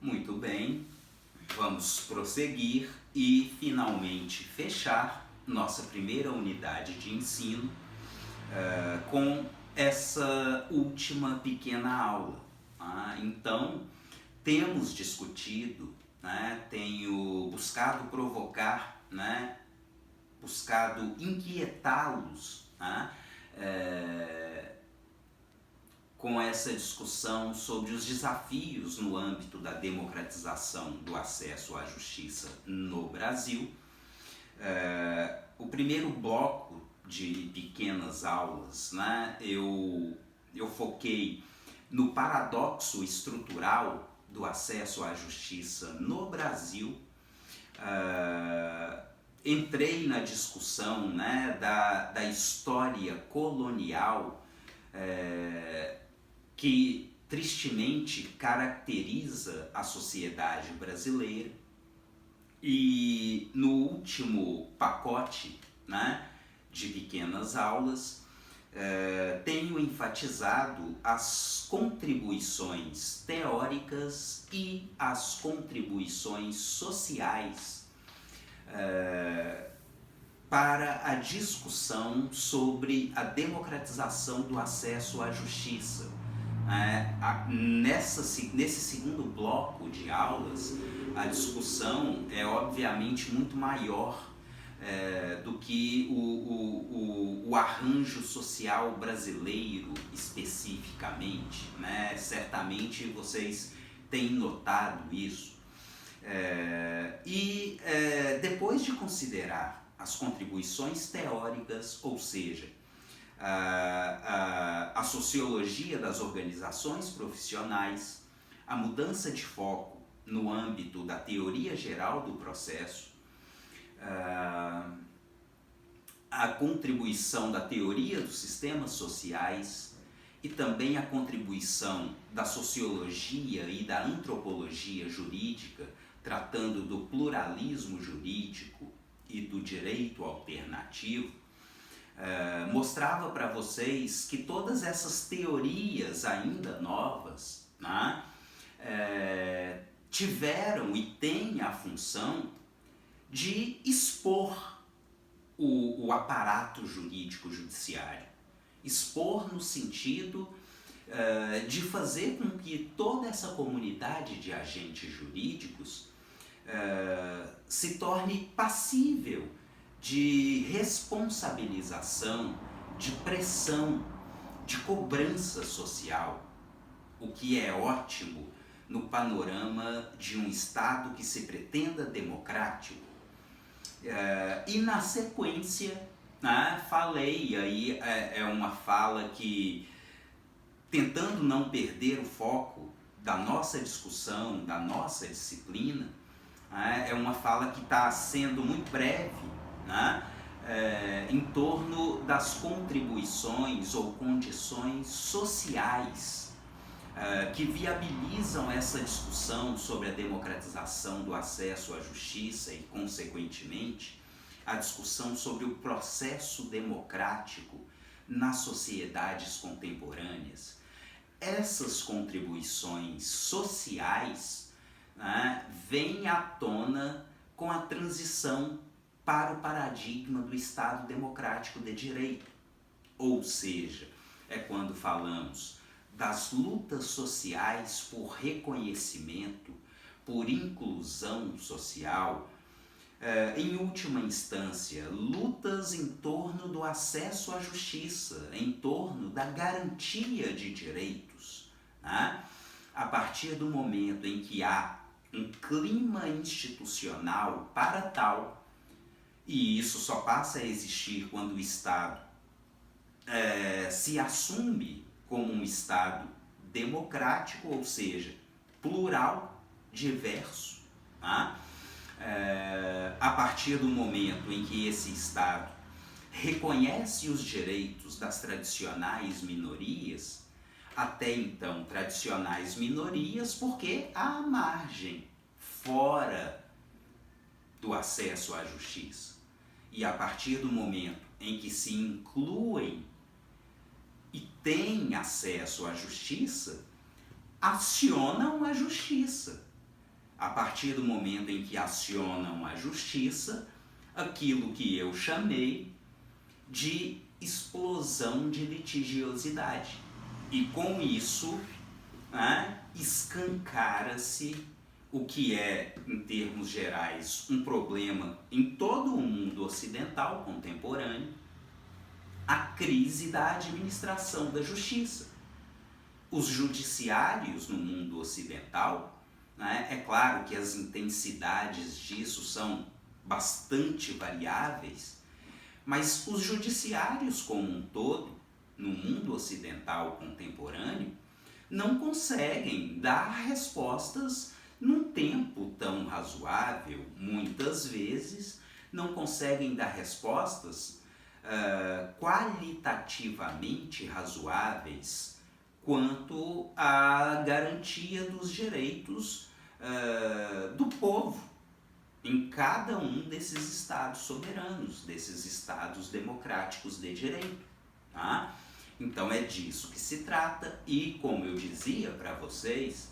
Muito bem, vamos prosseguir e finalmente fechar nossa primeira unidade de ensino com essa última pequena aula. Então, temos discutido, tenho buscado provocar, buscado inquietá-los com essa discussão sobre os desafios no âmbito da democratização do acesso à justiça no Brasil. O primeiro bloco de pequenas aulas, eu foquei no paradoxo estrutural do acesso à justiça no Brasil. Entrei na discussão da história colonial que tristemente caracteriza a sociedade brasileira, e no último pacote de pequenas aulas tenho enfatizado as contribuições teóricas e as contribuições sociais para a discussão sobre a democratização do acesso à justiça. Nesse segundo bloco de aulas, a discussão é obviamente muito maior do que o arranjo social brasileiro especificamente. Certamente vocês têm notado isso. Depois de considerar as contribuições teóricas, ou seja, a sociologia das organizações profissionais, a mudança de foco no âmbito da teoria geral do processo, a contribuição da teoria dos sistemas sociais e também a contribuição da sociologia e da antropologia jurídica, tratando do pluralismo jurídico e do direito alternativo, mostrava para vocês que todas essas teorias ainda novas tiveram e têm a função de expor o aparato jurídico judiciário. Expor no sentido de fazer com que toda essa comunidade de agentes jurídicos se torne passível de responsabilização, de pressão, de cobrança social, o que é ótimo no panorama de um Estado que se pretenda democrático. E na sequência, falei, aí é uma fala que, tentando não perder o foco da nossa discussão, da nossa disciplina, é uma fala que está sendo muito breve, em torno das contribuições ou condições sociais que viabilizam essa discussão sobre a democratização do acesso à justiça e, consequentemente, a discussão sobre o processo democrático nas sociedades contemporâneas. Essas contribuições sociais vêm à tona com a transição para o paradigma do Estado democrático de direito. Ou seja, é quando falamos das lutas sociais por reconhecimento, por inclusão social, em última instância, lutas em torno do acesso à justiça, em torno da garantia de direitos. A partir do momento em que há um clima institucional para tal, e isso só passa a existir quando o Estado se assume como um Estado democrático, ou seja, plural, diverso. A partir do momento em que esse Estado reconhece os direitos das tradicionais minorias, até então tradicionais minorias, porque há margem fora do acesso à justiça. E a partir do momento em que se incluem e têm acesso à justiça, acionam a justiça. a partir do momento em que acionam a justiça, aquilo que eu chamei de explosão de litigiosidade. E com isso, né, escancara-se o que é, em termos gerais, um problema em todo o mundo ocidental contemporâneo, a crise da administração da justiça. Os judiciários no mundo ocidental, né, é claro que as intensidades disso são bastante variáveis, mas os judiciários como um todo, no mundo ocidental contemporâneo, não conseguem dar respostas num tempo tão razoável, muitas vezes não conseguem dar respostas qualitativamente razoáveis quanto à garantia dos direitos do povo em cada um desses estados soberanos, desses estados democráticos de direito. Tá? Então é disso que se trata e, como eu dizia para vocês,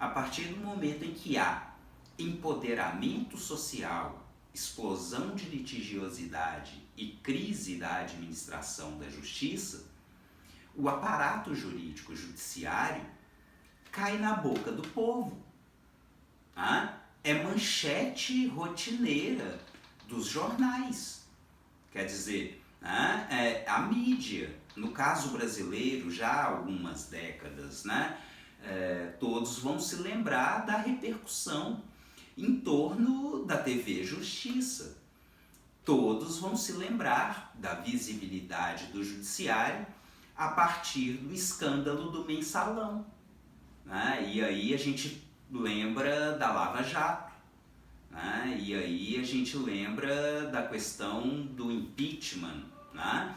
a partir do momento em que há empoderamento social, explosão de litigiosidade e crise da administração da justiça, o aparato jurídico judiciário cai na boca do povo. Tá? É manchete rotineira dos jornais. Quer dizer, né, a mídia, no caso brasileiro, já há algumas décadas, né, todos vão se lembrar da repercussão em torno da TV Justiça. Todos vão se lembrar da visibilidade do judiciário a partir do escândalo do Mensalão. Né? E aí a gente lembra da Lava Jato. Né? E aí a gente lembra da questão do impeachment, né?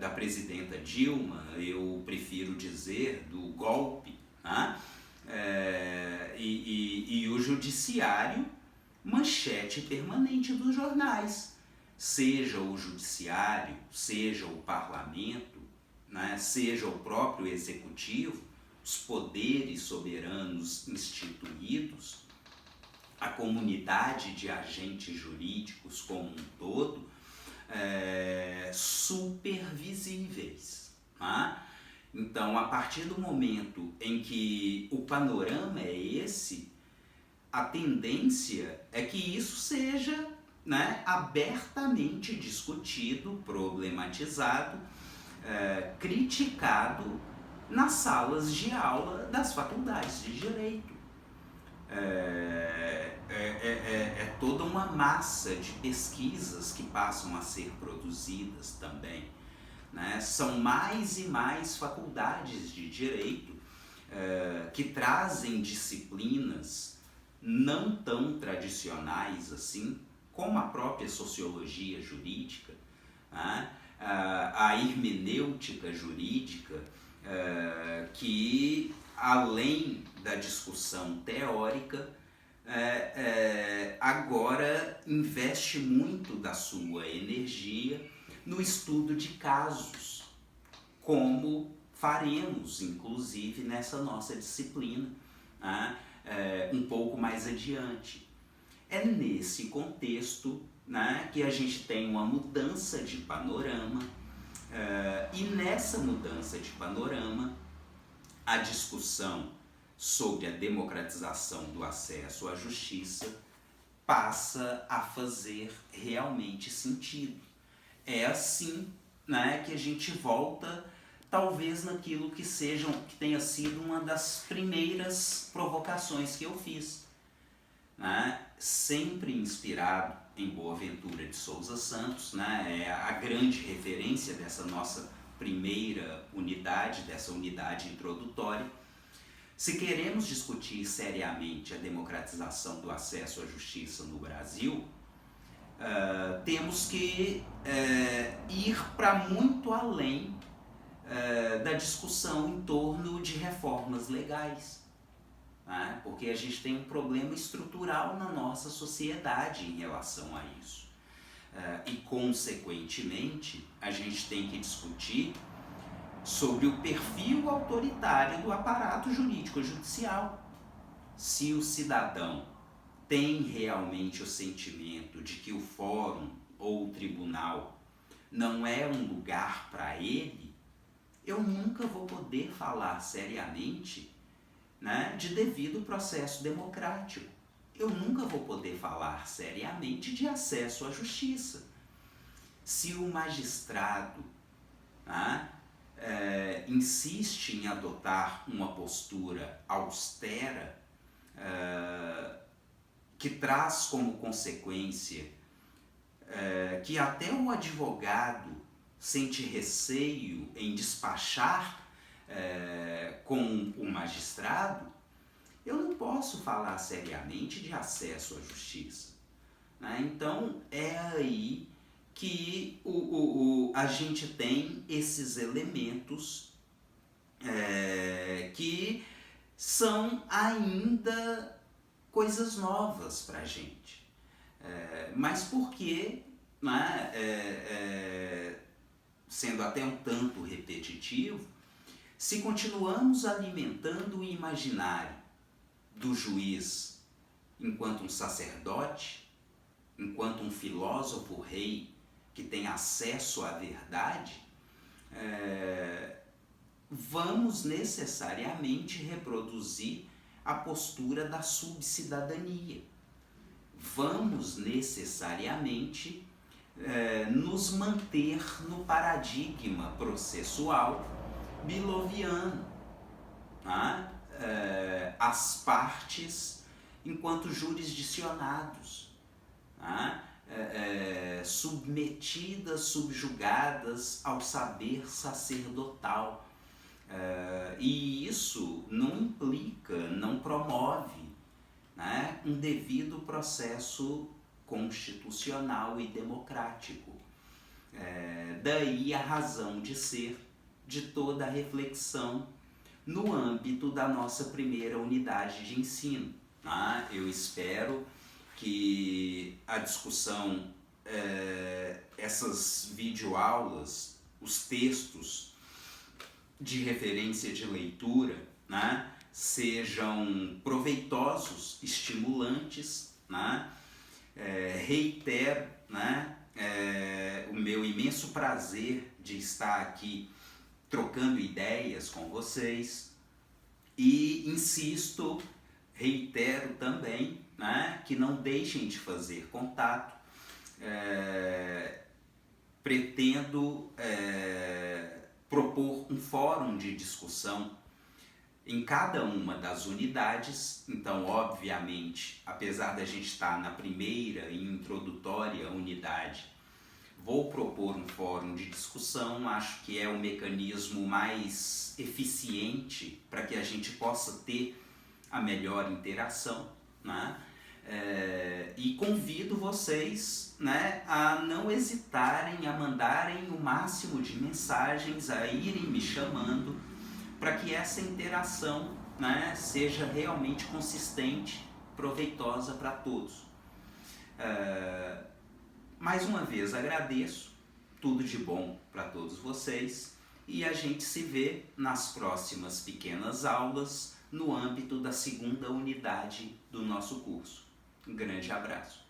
Da presidenta Dilma, eu prefiro dizer do golpe. Né? E o judiciário, manchete permanente dos jornais. Seja o judiciário, seja o parlamento, né? Seja o próprio executivo, os poderes soberanos instituídos, a comunidade de agentes jurídicos como um todo, supervisíveis. Tá? Então, a partir do momento em que o panorama é esse, a tendência é que isso seja, né, abertamente discutido, problematizado, criticado nas salas de aula das faculdades de Direito. É toda uma massa de pesquisas que passam a ser produzidas também. Né? São mais e mais faculdades de Direito que trazem disciplinas não tão tradicionais assim, como a própria sociologia jurídica, né? A hermenêutica jurídica, que além da discussão teórica, agora investe muito da sua energia no estudo de casos, como faremos, inclusive, nessa nossa disciplina, né? Um pouco mais adiante. É nesse contexto, né, que a gente tem uma mudança de panorama, e nessa mudança de panorama, a discussão sobre a democratização do acesso à justiça passa a fazer realmente sentido. É assim, né, que a gente volta, talvez, naquilo que tenha sido uma das primeiras provocações que eu fiz. Né? Sempre inspirado em Boaventura de Souza Santos, né? É a grande referência dessa nossa primeira unidade, dessa unidade introdutória. Se queremos discutir seriamente a democratização do acesso à justiça no Brasil, temos que ir para muito além da discussão em torno de reformas legais. Né? Porque a gente tem um problema estrutural na nossa sociedade em relação a isso. E, consequentemente, a gente tem que discutir sobre o perfil autoritário do aparato jurídico-judicial. se o cidadão tem realmente o sentimento de que o fórum ou o tribunal não é um lugar para ele, eu nunca vou poder falar seriamente, né, de devido processo democrático. Eu nunca vou poder falar seriamente de acesso à justiça. Se o magistrado, né, insiste em adotar uma postura austera, que traz como consequência que até o advogado sente receio em despachar com o magistrado, eu não posso falar seriamente de acesso à justiça, né? Então é aí que a gente tem esses elementos que são ainda coisas novas para a gente. Mas porque, né, sendo até um tanto repetitivo, se continuamos alimentando o imaginário do juiz enquanto um sacerdote, enquanto um filósofo rei que tem acesso à verdade, vamos necessariamente reproduzir a postura da subcidadania. Vamos necessariamente nos manter no paradigma processual biloviano, tá? As partes enquanto jurisdicionados, tá? Submetidas, subjugadas ao saber sacerdotal. E isso não implica, não promove, né, um devido processo constitucional e democrático. Daí a razão de ser de toda a reflexão no âmbito da nossa primeira unidade de ensino. Tá? Eu espero que a discussão, essas videoaulas, os textos de referência de leitura, né, sejam proveitosos, estimulantes, né? Reitero, né, o meu imenso prazer de estar aqui trocando ideias com vocês e insisto, reitero também, né, que não deixem de fazer contato. Pretendo propor um fórum de discussão em cada uma das unidades. Então, obviamente, apesar da gente estar na primeira e introdutória unidade, vou propor um fórum de discussão. Acho que é o mecanismo mais eficiente para que a gente possa ter a melhor interação, né? E convido vocês, né, a não hesitarem, a mandarem o máximo de mensagens, a irem me chamando, para que essa interação, né, seja realmente consistente, proveitosa para todos. Mais uma vez agradeço, tudo de bom para todos vocês e a gente se vê nas próximas pequenas aulas no âmbito da segunda unidade do nosso curso. Um grande abraço.